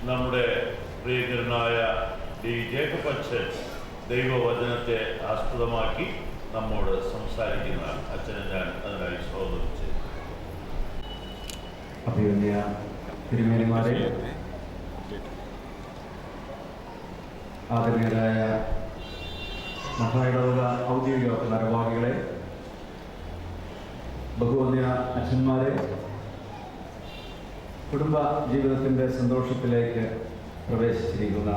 നമ്മുടെ പ്രിയങ്കരനായ D Jacob അച്ഛൻ ദൈവവചനത്തെ ആസ്പദമാക്കി നമ്മോട് സംസാരിക്കുന്ന അച്ഛനെ ഞാൻ അതിനായി സ്വാഗതം ചെയ്യുന്നു. അഭിനന്ദ തിരുമേനിമാരെ, ആദരണീയരായ മഹായിടവക ഔദ്യോഗിക ഭാരവാഹികളെ, ബഹുവന്യ അച്ഛന്മാരെ, കുടുംബ ജീവിതത്തിൻ്റെ സന്തോഷത്തിലേക്ക് പ്രവേശിച്ചിരിക്കുന്ന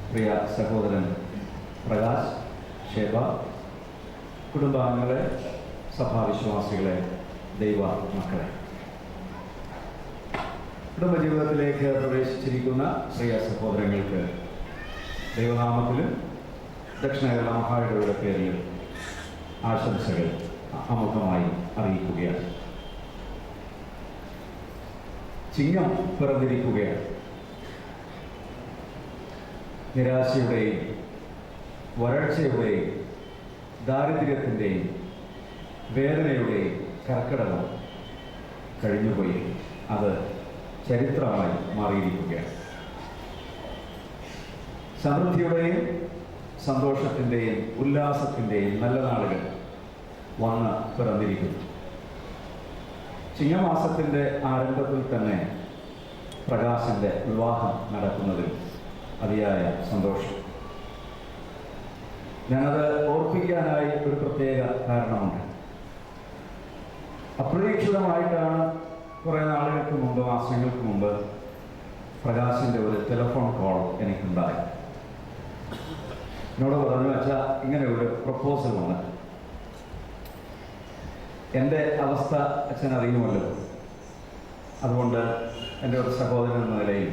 പ്രിയ സഹോദരൻ പ്രകാശ്, ഷേബ, കുടുംബാംഗങ്ങളെ, സഭാവിശ്വാസികളെ, ദൈവ മക്കളെ, കുടുംബജീവിതത്തിലേക്ക് പ്രവേശിച്ചിരിക്കുന്ന പ്രിയ സഹോദരങ്ങൾക്ക് ദൈവനാമത്തിലും ദക്ഷിണ കേരള മഹായിടവയുടെ പേരിലും ആശംസകൾ ആമുഖമായി അറിയിക്കുകയാണ്. ചിങ്ങം പിറന്നിരിക്കുകയാണ്. നിരാശയുടെയും വരൾച്ചയുടെയും ദാരിദ്ര്യത്തിൻ്റെയും വേദനയുടെയും കർക്കിടകം കഴിഞ്ഞുപോയി. അത് ചരിത്രമായി മാറിയിരിക്കുകയാണ്. സമൃദ്ധിയുടെയും സന്തോഷത്തിൻ്റെയും ഉല്ലാസത്തിൻ്റെയും നല്ല നാളുകൾ വന്ന് പിറന്നിരിക്കുന്നു. ചിങ്ങമാസത്തിൻ്റെ ആരംഭത്തിൽ തന്നെ പ്രകാശിൻ്റെ വിവാഹം നടക്കുന്നതിൽ അതിയായ സന്തോഷം. ഞാനത് ഓർപ്പിക്കാനായി ഒരു പ്രത്യേക കാരണമുണ്ട്. അപ്രതീക്ഷിതമായിട്ടാണ് കുറേ നാളുകൾക്ക് മുമ്പ്, മാസങ്ങൾക്ക് മുമ്പ്, പ്രകാശിൻ്റെ ഒരു ടെലിഫോൺ കോൾ എനിക്കുണ്ടായി. എന്നോട് പറഞ്ഞു, വെച്ചാൽ ഇങ്ങനെ ഒരു പ്രപ്പോസൽ വന്ന്, എൻ്റെ അവസ്ഥ അച്ഛൻ അറിയുമല്ലോ, അതുകൊണ്ട് എൻ്റെ ഒരു സഹോദരൻ എന്ന നിലയിൽ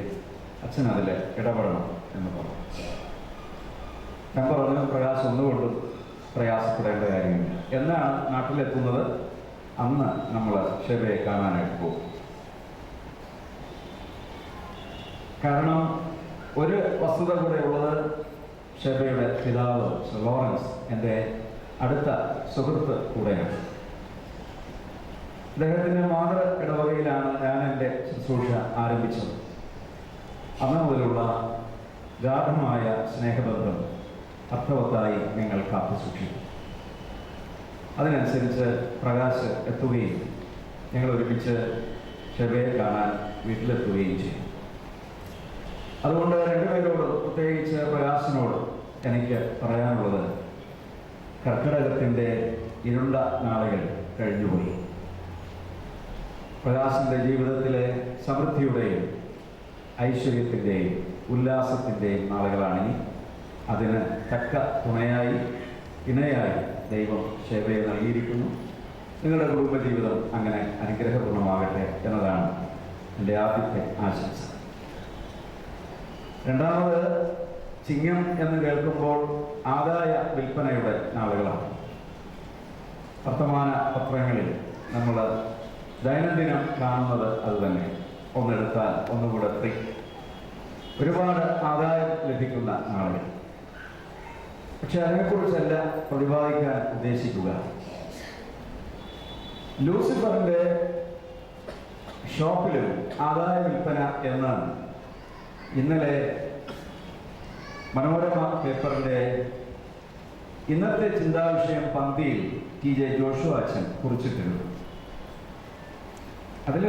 അച്ഛൻ അതിൽ ഇടപെടണം എന്ന് പറഞ്ഞു. ഞാൻ പറഞ്ഞു, പ്രകാശം ഒന്നുകൊണ്ടും പ്രയാസപ്പെടേണ്ട കാര്യമില്ല. എന്നാണ് നാട്ടിലെത്തുന്നത്? അന്ന് നമ്മൾ ഷെബയെ കാണാനായിട്ട് പോകും. കാരണം ഒരു വസ്തുത കൂടെ ഉള്ളത്, ഷെബയുടെ പിതാവ് ലോറൻസ് എൻ്റെ അടുത്ത സുഹൃത്ത് കൂടെയാണ്. അദ്ദേഹത്തിൻ്റെ മാതൃ ഇടവകയിലാണ് ഞാൻ എൻ്റെ ശുശ്രൂഷ ആരംഭിച്ചത്. അന്ന് മുതലുള്ള ഗാഢമായ സ്നേഹബന്ധം അർത്ഥവത്തായി ഞങ്ങൾ കാത്തു സൂക്ഷിക്കും. അതിനനുസരിച്ച് പ്രകാശ് എത്തുകയും ഞങ്ങൾ ഒരുമിച്ച് ഷെബയെ കാണാൻ വീട്ടിലെത്തുകയും ചെയ്യും. അതുകൊണ്ട് രണ്ടുപേരോട്, പ്രത്യേകിച്ച് പ്രകാശിനോട് എനിക്ക് പറയാനുള്ളത്, കർക്കിടകത്തിൻ്റെ ഇരുണ്ട നാളുകൾ കഴിഞ്ഞുപോയി. പ്രകാശിൻ്റെ ജീവിതത്തിലെ സമൃദ്ധിയുടെയും ഐശ്വര്യത്തിൻ്റെയും ഉല്ലാസത്തിൻ്റെയും നാളുകളാണിനി. അതിന് തക്ക തുണയായി, ഇണയായി ദൈവം ഷെബയെ നൽകിയിരിക്കുന്നു. നിങ്ങളുടെ കുടുംബജീവിതം അങ്ങനെ അനുഗ്രഹപൂർണ്ണമാകട്ടെ എന്നതാണ് എൻ്റെ ആദ്യത്തെ ആശംസ. രണ്ടാമത്, ചിങ്ങം എന്ന് കേൾക്കുമ്പോൾ ആദായ വിൽപ്പനയുടെ നാളുകളാണ്. വർത്തമാന പത്രങ്ങളിൽ നമ്മൾ ദൈനംദിനം കാണുന്നത് അതുതന്നെ. ഒന്നെടുത്താൽ ഒന്നുകൂടെ ഫ്രീ, ഒരുപാട് ആദായം ലഭിക്കുന്ന നാളുകൾ. പക്ഷെ അതിനെക്കുറിച്ചല്ല പ്രതിപാദിക്കാൻ ഉദ്ദേശിക്കുക. ലൂസിഫറിൻ്റെ ഷോപ്പിലും ആദായ വിൽപ്പന എന്ന് ഇന്നലെ മനോരമ പേപ്പറിൻ്റെ ഇന്നത്തെ ചിന്താവിഷയം പന്തിയിൽ TJ ജോഷുവ അച്ഛൻ കുറിച്ചിട്ടുണ്ട്. അതിൽ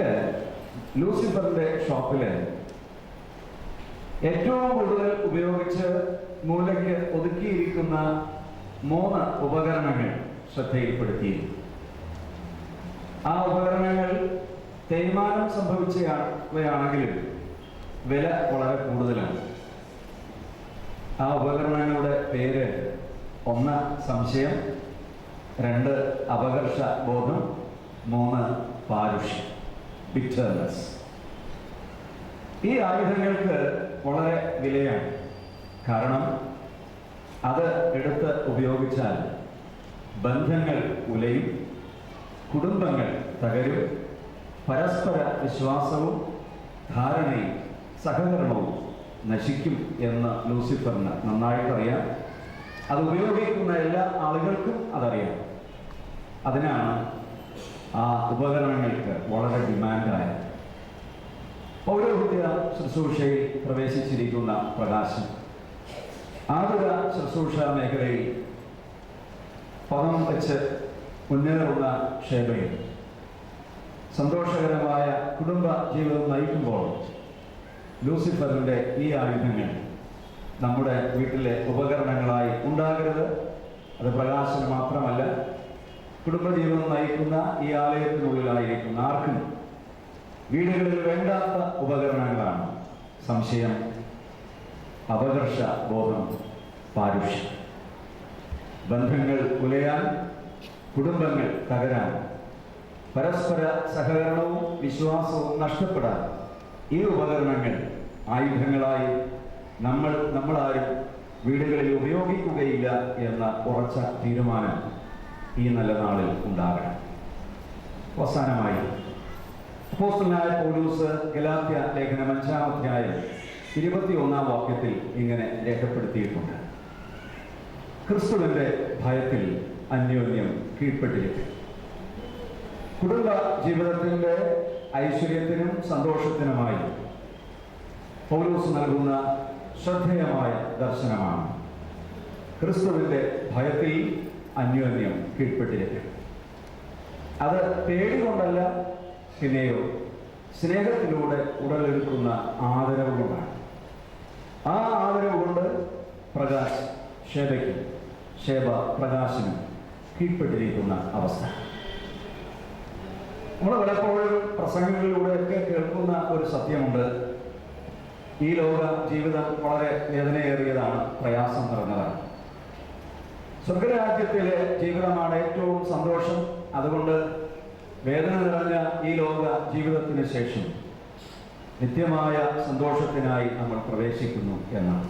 ലൂസിഫറിൻ്റെ ഷോപ്പിൽ ഏറ്റവും കൂടുതൽ ഉപയോഗിച്ച് മൂലയ്ക്ക് ഒതുക്കിയിരിക്കുന്ന 3 ഉപകരണങ്ങൾ ശ്രദ്ധയിൽപ്പെടുത്തിയിരുന്നു. ആ ഉപകരണങ്ങൾ തേയ്മാനം സംഭവിച്ചവയാണെങ്കിലും വില വളരെ കൂടുതലാണ്. ആ ഉപകരണങ്ങളുടെ പേര്: 1 സംശയം, 2 അപകർഷ ബോധം, 3 പാരുഷ്യം, ബിറ്റർനെസ്. ഈ ആയുധങ്ങൾക്ക് വളരെ വിലയാണ്. കാരണം അത് എടുത്ത് ഉപയോഗിച്ചാൽ ബന്ധങ്ങൾ ഉലയും, കുടുംബങ്ങൾ തകരും, പരസ്പര വിശ്വാസവും ധാരണയും സഹകരണവും നശിക്കും എന്ന് ലൂസിഫറിന് നന്നായിട്ടറിയാം. അത് ഉപയോഗിക്കുന്ന എല്ലാ ആളുകൾക്കും അതറിയാം. അതിനാണ് ആ ഉപകരണങ്ങൾക്ക് വളരെ ഡിമാൻഡായത്. പൗരോഹിത്യ ശുശ്രൂഷയിൽ പ്രവേശിച്ചിരിക്കുന്ന പ്രകാശം ആതുര ശുശ്രൂഷ മേഖലയിൽ പദം വെച്ച് മുന്നേറുന്ന ക്ഷേമയും സന്തോഷകരമായ കുടുംബ ജീവിതം നയിക്കുമ്പോൾ ലൂസിഫറിൻ്റെ ഈ ആയുധങ്ങൾ നമ്മുടെ വീട്ടിലെ ഉപകരണങ്ങളായി ഉണ്ടാകരുത്. അത് പ്രകാശനം മാത്രമല്ല, കുടുംബജീവിതം നയിക്കുന്ന ഈ ആലയത്തിനുള്ളിലായിരിക്കുന്ന ആർക്കും വീടുകളിൽ വേണ്ടാത്ത ഉപകരണങ്ങളാണ് സംശയം, അപകർഷ ബോധം, പാരുഷ്യം. ബന്ധങ്ങൾ ഉലയാൻ, കുടുംബങ്ങൾ തകരാൻ, പരസ്പര സഹകരണവും വിശ്വാസവും നഷ്ടപ്പെടാൻ ഈ ഉപകരണങ്ങൾ ആയുധങ്ങളായി നമ്മളാരും വീടുകളിൽ ഉപയോഗിക്കുകയില്ല എന്ന ഉറച്ച തീരുമാനം ഈ നല്ല നാളിൽ ഉണ്ടാകണം. അവസാനമായി അപ്പോസ്തലനായ പൗലോസ് ഗലാത്യ ലേഖനം 5-ാം അധ്യായം 21-ാം വാക്യത്തിൽ ഇങ്ങനെ രേഖപ്പെടുത്തിയിട്ടുണ്ട്: ക്രിസ്തുവിന്റെ ഭയത്തിൽ അന്യോന്യം കീഴ്പ്പെട്ടിരിക്കും. കുടുംബ ജീവിതത്തിന്റെ ഐശ്വര്യത്തിനും സന്തോഷത്തിനുമായി പൗലോസ് നൽകുന്ന ശ്രദ്ധേയമായ ദർശനമാണ് ക്രിസ്തുവിന്റെ ഭയത്തിൽ അന്യോന്യം കീഴ്പ്പെട്ടിരിക്കും. അത് പേടികൊണ്ടല്ല, പിന്നെയോ സ്നേഹത്തിലൂടെ ഉടലെടുക്കുന്ന ആദരവ് കൊണ്ടാണ്. ആ ആദരവ് കൊണ്ട് പ്രകാശ് ഷേബയ്ക്കും ഷേബ പ്രകാശിനും കീഴ്പ്പെട്ടിരിക്കുന്ന അവസ്ഥ. നമ്മൾ പലപ്പോഴും പ്രസംഗങ്ങളിലൂടെയൊക്കെ കേൾക്കുന്ന ഒരു സത്യമുണ്ട്: ഈ ലോക ജീവിതം വളരെ വേദനയേറിയതാണ്, പ്രയാസം നിറഞ്ഞതാണ്. സ്വർഗരാജ്യത്തിലെ ജീവിതമാണ് ഏറ്റവും സന്തോഷം. അതുകൊണ്ട് വേദന നിറഞ്ഞ ഈ ലോക ജീവിതത്തിന് ശേഷം നിത്യമായ സന്തോഷത്തിനായി നമ്മൾ പ്രവേശിക്കുന്നു എന്നാണ്.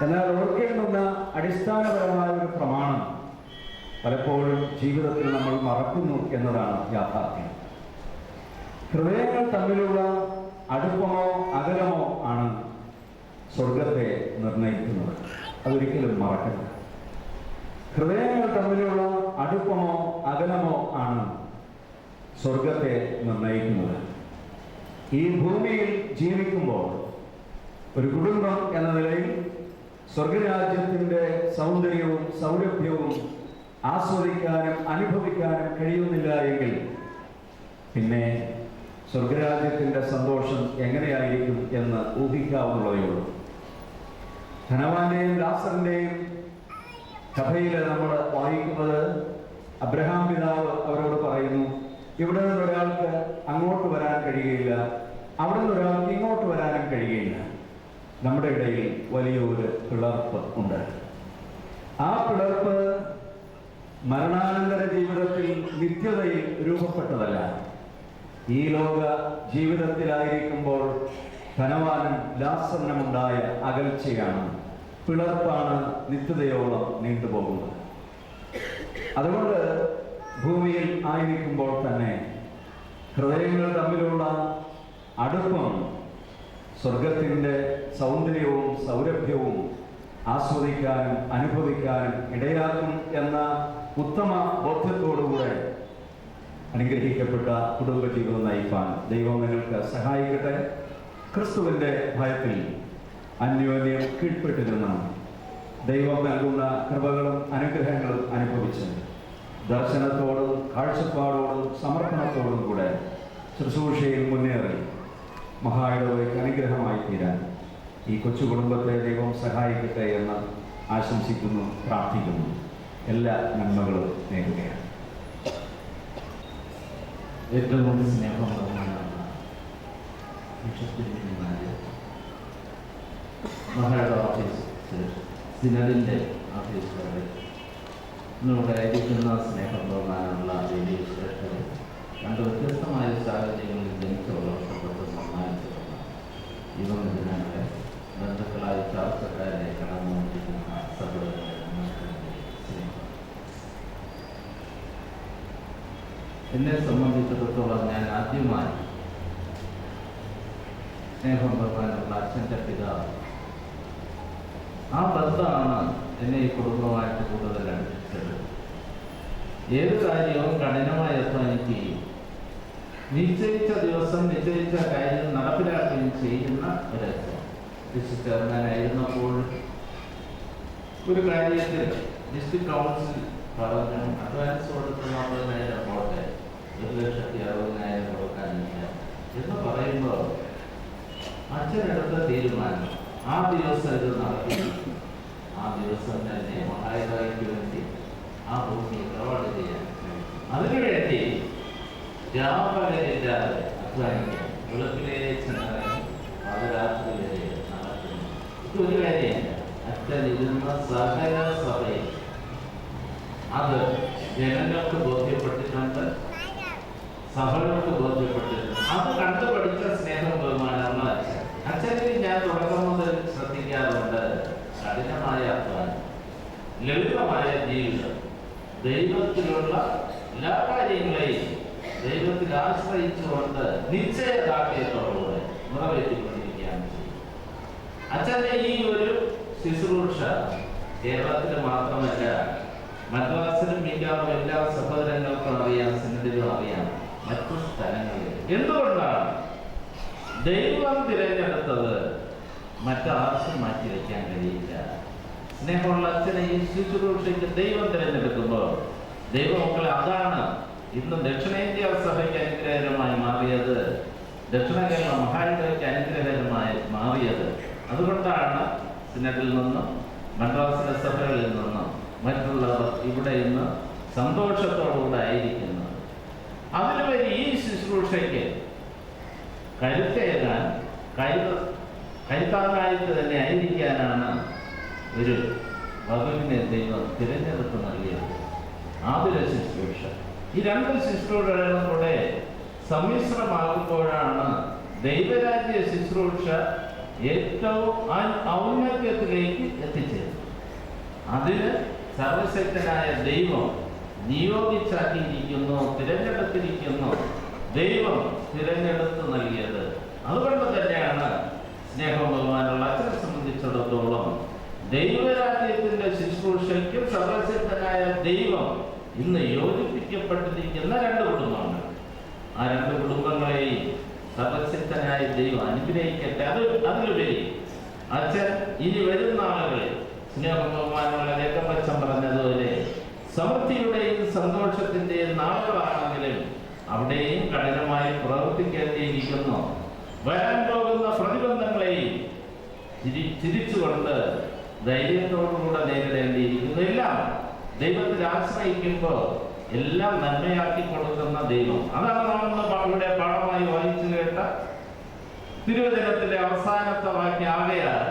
എന്നാൽ ഓർക്കേണ്ടുന്ന അടിസ്ഥാനപരമായ ഒരു പ്രമാണം പലപ്പോഴും ജീവിതത്തിൽ നമ്മൾ മറക്കുന്നു എന്നതാണ് യാഥാർത്ഥ്യം. ഹൃദയങ്ങൾ തമ്മിലുള്ള അടുപ്പമോ അകലമോ ആണ് സ്വർഗത്തെ നിർണയിക്കുന്നത്. അതൊരിക്കലും മറക്കരുത്. ഹൃദയങ്ങൾ തമ്മിലുള്ള അടുപ്പമോ അകലമോ ആണ് സ്വർഗത്തെ നിർണയിക്കുന്നത്. ഈ ഭൂമിയിൽ ജീവിക്കുമ്പോൾ ഒരു കുടുംബം എന്ന നിലയിൽ സ്വർഗരാജ്യത്തിൻ്റെ സൗന്ദര്യവും സൗരഭ്യവും ആസ്വദിക്കാനും അനുഭവിക്കാനും കഴിയുന്നില്ല എങ്കിൽ പിന്നെ സ്വർഗരാജ്യത്തിൻ്റെ സന്തോഷം എങ്ങനെയായിരിക്കും എന്ന് ഊഹിക്കാവുന്നതേ ഉള്ളൂ. ധനവാന്റെയും ലാസറിൻ്റെയും കഥയിൽ നമ്മൾ വായിക്കുന്നത്, അബ്രഹാം പിതാവ് അവരോട് പറയുന്നു, ഇവിടെ നിന്നൊരാൾക്ക് അങ്ങോട്ട് വരാൻ കഴിയുകയില്ല, അവിടെ നിന്നൊരാൾക്ക് ഇങ്ങോട്ട് വരാനും കഴിയുകയില്ല. നമ്മുടെ ഇടയിൽ വലിയൊരു പിളർപ്പ് ഉണ്ട്. ആ പിളർപ്പ് മരണാനന്തര ജീവിതത്തിൽ നിത്യതയിൽ രൂപപ്പെട്ടതല്ല. ഈ ലോക ജീവിതത്തിലായിരിക്കുമ്പോൾ ധനവാനും ലാസറിനുമുണ്ടായ അകൽച്ചയാണ്, പിളർപ്പാണ് നിത്യതയോളം നീണ്ടുപോകുന്നത്. അതുകൊണ്ട് ഭൂമിയിൽ ആയിരിക്കുമ്പോൾ തന്നെ ഹൃദയങ്ങൾ തമ്മിലുള്ള അടുപ്പം സ്വർഗത്തിൻ്റെ സൗന്ദര്യവും സൗരഭ്യവും ആസ്വദിക്കാനും അനുഭവിക്കാനും ഇടയാക്കും എന്ന ഉത്തമ ബോധ്യത്തോടുകൂടെ അനുഗ്രഹിക്കപ്പെട്ട കുടുംബജീവിതം നയിക്കാൻ ദൈവം നിങ്ങൾക്ക് സഹായിക്കട്ടെ. ക്രിസ്തുവിൻ്റെ ഭയത്തിൽ അന്യോന്യം കീഴ്പ്പെട്ടിരുന്ന ദൈവം നൽകുന്ന കൃപകളും അനുഗ്രഹങ്ങളും അനുഭവിച്ച് ദർശനത്തോടും കാഴ്ചപ്പാടോടും സമർപ്പണത്തോടും കൂടെ ശുശ്രൂഷയിൽ മുന്നേറി മഹായിടവയ്ക്ക് അനുഗ്രഹമായി തീരാൻ ഈ കൊച്ചു കുടുംബത്തെ ദൈവം സഹായിക്കട്ടെ എന്ന് ആശംസിക്കുന്നു, പ്രാർത്ഥിക്കുന്നു. എല്ലാ നന്മകളും നേരുകയാണ്. ഏറ്റവും സ്നേഹമുള്ള മഹായുടെ ഓഫീസ് സിനഡിൻ്റെ ഓഫീസുകളിൽ നമ്മുടെ ഇരിക്കുന്ന സ്നേഹം ബഹുമാനമുള്ള വലിയ ശ്രേഷ്ഠരെ രണ്ട് വ്യത്യസ്തമായ സാഹചര്യങ്ങളിൽ ജനിച്ചു വളർത്തപ്പെട്ട് സമ്മാനിച്ചിട്ടുള്ള യുവജനങ്ങളെ ബന്ധുക്കളായി ചാർച്ചക്കാരെ കടന്നുകൊണ്ടിരിക്കുന്ന സഹോദരങ്ങളെ സ്നേഹം. എന്നെ സംബന്ധിച്ചിടത്തോളം ഞാൻ ആദ്യമായി സ്നേഹം ബഹുമാനമുള്ള അച്ഛൻ്റെ പിതാവ്, ആ ബന്ധമാണ് എന്നെ ഈ കുടുംബമായിട്ട് കൂടുതൽ അടുപ്പിച്ചത്. ഏത് കാര്യവും കഠിനമായി അധ്വാനിക്കുകയും നിശ്ചയിച്ച ദിവസം നിശ്ചയിച്ച കാര്യം നടപ്പിലാക്കുകയും ചെയ്യുന്ന ഒരച്ഛൻ. ഡിസ്ട്രിക്ട് ചെയർമാനായിരുന്നപ്പോൾ ഒരു കാര്യത്തിൽ ഡിസ്ട്രിക്ട് കൗൺസിൽ പറഞ്ഞു അഡ്വാൻസ് കൊടുത്ത് 40,000 പോട്ടെ, 1,60,60,000 കൊടുക്കാനില്ല എന്ന് പറയുമ്പോൾ അച്ഛനെടുത്ത തീരുമാനം ആ ദിവസം ഇത് നടത്തി. ആ ദിവസം തന്നെ മഹായിക്ക് വേണ്ടി ആ ഭൂമി ഇടപാട് ചെയ്യാൻ, അതിനുവേണ്ടി രാമപകലില്ലാതെ അധ്വാനിക്കാൻ വെളുപ്പിലെ ചെന്നിറങ്ങി പാതിരാത്രി വരെ നടക്കുന്നു. ഇതൊരു കാര്യമില്ല. അച്ഛൻ ഇരുന്ന സകല സഭയിൽ അത് ജനങ്ങൾക്ക് ബോധ്യപ്പെട്ടിട്ടുണ്ട്, സഭകൾക്ക് ബോധ്യപ്പെട്ടിട്ടുണ്ട്. അത് കണ്ടുപഠിച്ച സ്നേഹം ബഹുമാനമുള്ള അച്ഛൻ. അച്ഛനിൽ ഞാൻ തുടക്കം മുതൽ ശ്രദ്ധിക്കാറുണ്ട് കഠിനമായ അധ്വാനം, ലളിതമായ ജീവിതം, ദൈവത്തിലുള്ള എല്ലാ കാര്യങ്ങളെയും ദൈവത്തിൽ ആശ്രയിച്ചുകൊണ്ട് നിശ്ചയദാർഢ്യത്തോടുകൂടെ നിറവേറ്റിക്കൊണ്ടിരിക്കുകയാണ് ചെയ്യുന്നത്. അച്ഛൻ്റെ ഈ ഒരു ശുശ്രൂഷ കേരളത്തിൽ മാത്രമല്ല, മദ്രാസിലും മിക്കവാറും എല്ലാ സഹോദരങ്ങൾക്കും അറിയാം, സിനഡിലും അറിയാം, മറ്റു സ്ഥലങ്ങളിൽ. എന്തുകൊണ്ടാണ് ദൈവം തിരഞ്ഞെടുത്തത്? മറ്റാർക്കും മാറ്റിവെക്കാൻ കഴിയില്ല. സ്നേഹമുള്ള അച്ഛനെ ഈ ശുശ്രൂഷയ്ക്ക് ദൈവം തിരഞ്ഞെടുക്കുമ്പോൾ ദൈവമക്കളെ അതാണ് ഇന്ന് ദക്ഷിണേന്ത്യ സഭയ്ക്ക് അനുഗ്രഹകരമായി മാറിയത്, ദക്ഷിണ കേരള മഹായിടയ്ക്ക് അനുഗ്രഹകരമായി മാറിയത്. അതുകൊണ്ടാണ് സിനഡിൽ നിന്നും മദ്രാസിലെ സഭകളിൽ നിന്നും മറ്റുള്ളവർ ഇവിടെ ഇന്ന് സന്തോഷത്തോടുകൂടെ ആയിരിക്കുന്നത്. അതിലുപരി ഈ ശുശ്രൂഷയ്ക്ക് കരുത്തേകാൻ, കരുത്താനായിട്ട് തന്നെ ആയിരിക്കാനാണ് ഒരു വധുവിനെ ദൈവം തിരഞ്ഞെടുത്ത് നൽകിയത്. ആതുര ശുശ്രൂഷ, ഈ രണ്ട് ശുശ്രൂഷകളും കൂടെ സമ്മിശ്രമാകുമ്പോഴാണ് ദൈവരാജ്യ ശുശ്രൂഷ ഏറ്റവും ഔന്നത്യത്തിലേക്ക് എത്തിച്ചേരുന്നത്. അതിന് സർവശക്തനായ ദൈവം നിയോഗിച്ചാക്കിയിരിക്കുന്നു, തിരഞ്ഞെടുത്തിരിക്കുന്നു, ദൈവം തിരഞ്ഞെടുത്ത് നൽകിയത്. അതുകൊണ്ട് തന്നെയാണ് സ്നേഹം ബഹുമാനുള്ള അച്ഛനെ സംബന്ധിച്ചിടത്തോളം ദൈവരാജ്യത്തിന്റെ ശുശ്രൂഷയ്ക്കും സർവശക്തനായ ദൈവം ഇന്ന് യോജിപ്പിക്കപ്പെട്ടിരിക്കുന്ന രണ്ട് കുടുംബങ്ങൾ. ആ രണ്ട് കുടുംബങ്ങളെയും സർവശക്തനായ ദൈവം അനുഗ്രഹിക്കട്ടെ. അതിലുപരി അച്ഛൻ ഇനി വരുന്ന ആളുകളിൽ സ്നേഹം ബഹുമാനുള്ള രേഖപ്പച്ചൻ പറഞ്ഞതുപോലെ സമൃദ്ധിയുടെയും സന്തോഷത്തിന്റെയും നാളുകളാണെങ്കിലും അവിടെയും കഠിനമായി പ്രവർത്തിക്കേണ്ടിയിരിക്കുന്നു. വരാൻ പോകുന്ന പ്രതിബന്ധങ്ങളെയും ചിരിച്ചുകൊണ്ട് ധൈര്യത്തോടുകൂടെ നേരിടേണ്ടിയിരിക്കുന്നു. എല്ലാം ദൈവത്തിൽ ആശ്രയിക്കുമ്പോൾ എല്ലാം നന്മയാക്കി കൊടുക്കുന്ന ദൈവം. അതാണ് നമ്മൾ ഇവിടെ പാഠമായി വായിച്ചു കേട്ട തിരുവചനത്തിലെ അവസാനത്തെ വാക്യം. ആകയാൽ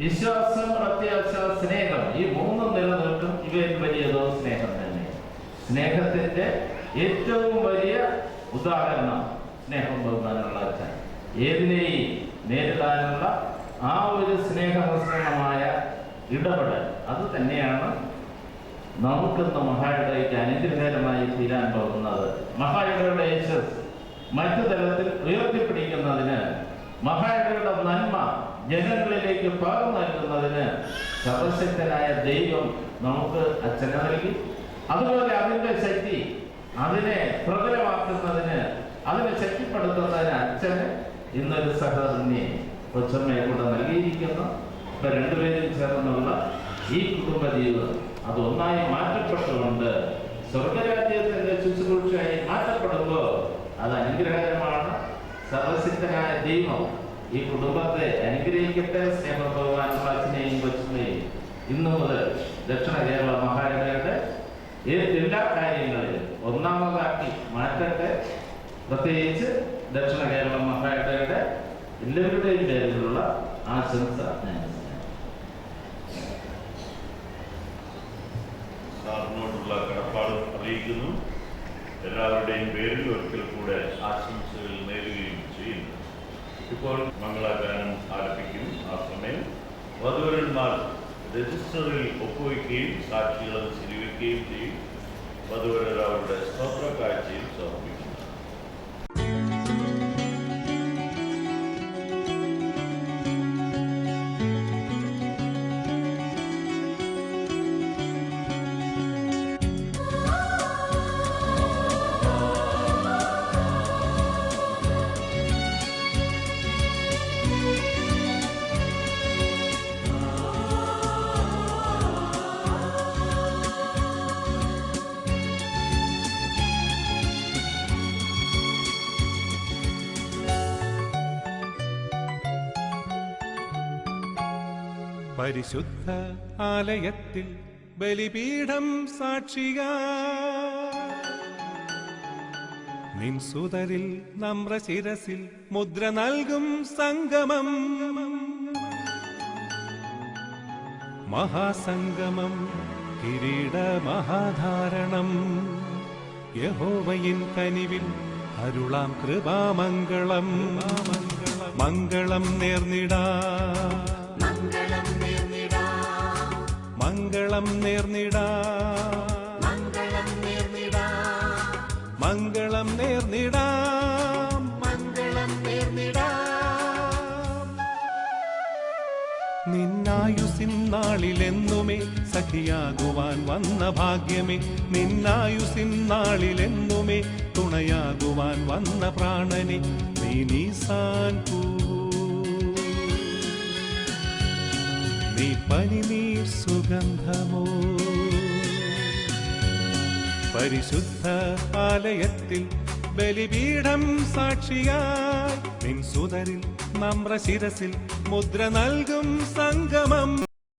വിശ്വാസം, പ്രത്യാശ, സ്നേഹം, ഈ മൂന്നും നിലനിൽക്കും. ഇവയിൽ വലിയതോ സ്നേഹം തന്നെ. സ്നേഹത്തിന്റെ ഏറ്റവും വലിയ ഉദാഹരണം സ്നേഹം ബഹുമാനമുള്ള അച്ഛൻ. ഏതിനെയും നേരിടാനുള്ള ആ ഒരു സ്നേഹമിശ്രണമായ ഇടപെടൽ, അത് തന്നെയാണ് നമുക്കിന്ന് മഹായിടയ്ക്ക് അനുഗ്രഹകരമായി തീരാൻ പോകുന്നത്. മഹായിടയുടെ യേശസ് മറ്റു തലത്തിൽ ഉയർത്തിപ്പിടിക്കുന്നതിന്, മഹായിടയുടെ നന്മ ജനങ്ങളിലേക്ക് പകർന്നു നൽകുന്നതിന് സർവശക്തനായ ദൈവം നമുക്ക് അച്ഛനെ നൽകി. അതുപോലെ അതിൻ്റെ ശക്തി, അതിനെ പ്രബലമാക്കുന്നതിന്, അതിനെ ശക്തിപ്പെടുത്തുന്നതിന് അച്ഛന് ഇന്നൊരു സഹോദരനെ കൊച്ചമ്മയെ കൂടെ നൽകിയിരിക്കുന്നു. ഇപ്പൊ രണ്ടുപേരും ചേർന്നുള്ള ഈ കുടുംബ ജീവിതം അതൊന്നായി മാറ്റപ്പെട്ടുകൊണ്ട് സ്വർഗരാജ്യത്തിന്റെ ശുശ്രൂഷയായി മാറ്റപ്പെടുമ്പോൾ അത് അനുഗ്രഹകരമാണ്. സർവശക്തനായ ദൈവം ഈ കുടുംബത്തെ അനുഗ്രഹിക്കട്ടെ. സ്നേഹഭഗവാനുള്ള അച്ഛനെയും കൊച്ചമ്മയെയും ഇന്നു മുതൽ ദക്ഷിണ കേരള മഹായിടയുടെ എല്ലാ കാര്യങ്ങളിലും ഒന്നാമതാക്കി മാറ്റട്ടെ. പ്രത്യേകിച്ച് ദക്ഷിണ കേരള മഹായിടയുടെ എല്ലാവരുടെയും പേരിലുള്ള ആശംസ ഞാൻ സാറിനോടുള്ള കടപ്പാട് അറിയിക്കുന്നു. എല്ലാവരുടെയും പേരിൽ ഒരിക്കൽ കൂടെ ആശംസകൾ നേരുകയും ചെയ്യുന്നു. ഇപ്പോൾ മംഗളഗാനം ആരംഭിക്കും. ആ സമയം വധുവരന്മാർ രജിസ്റ്ററിൽ ഒപ്പുവയ്ക്കുകയും സാക്ഷികളത് ശരിവയ്ക്കുകയും ചെയ്യും. വധുവരർ അവരുടെ സ്തോത്ര കാഴ്ചയും സമർപ്പിക്കും. പരിശുദ്ധ ആലയത്തിൽ ബലിപീഠം സാക്ഷിയാ നിൻ സുതരിൽ നമ്രശിരസിൽ മുദ്ര നൽകും സംഗമം മഹാസംഗമം കിരീട മഹാധാരണം യഹോവയിൻ കനിവിൽ അരുളാം കൃപാമംഗളം മംഗളം നേർന്നിടാ മംഗളം നേർന്നിടാ മംഗളം നേർന്നിടാം മംഗളം നേർന്നിടാം നിന്നായുസിൻ നാളിലെന്നുമേ സഖിയാകുവാൻ വന്ന ഭാഗ്യമേ നിന്നായുസിൻ നാളിലെന്നുമേ തുണയാകുവാൻ വന്ന പ്രാണനെ നീ നീസാൻ നീ പനിനീർ സുഗന്ധമോ പരിശുദ്ധ ആലയത്തിൽ ബലിപീഠം സാക്ഷിയായി നിൻ സുതരിൽ നമ്രശിരസിൽ മുദ്ര നൽകും സംഗമം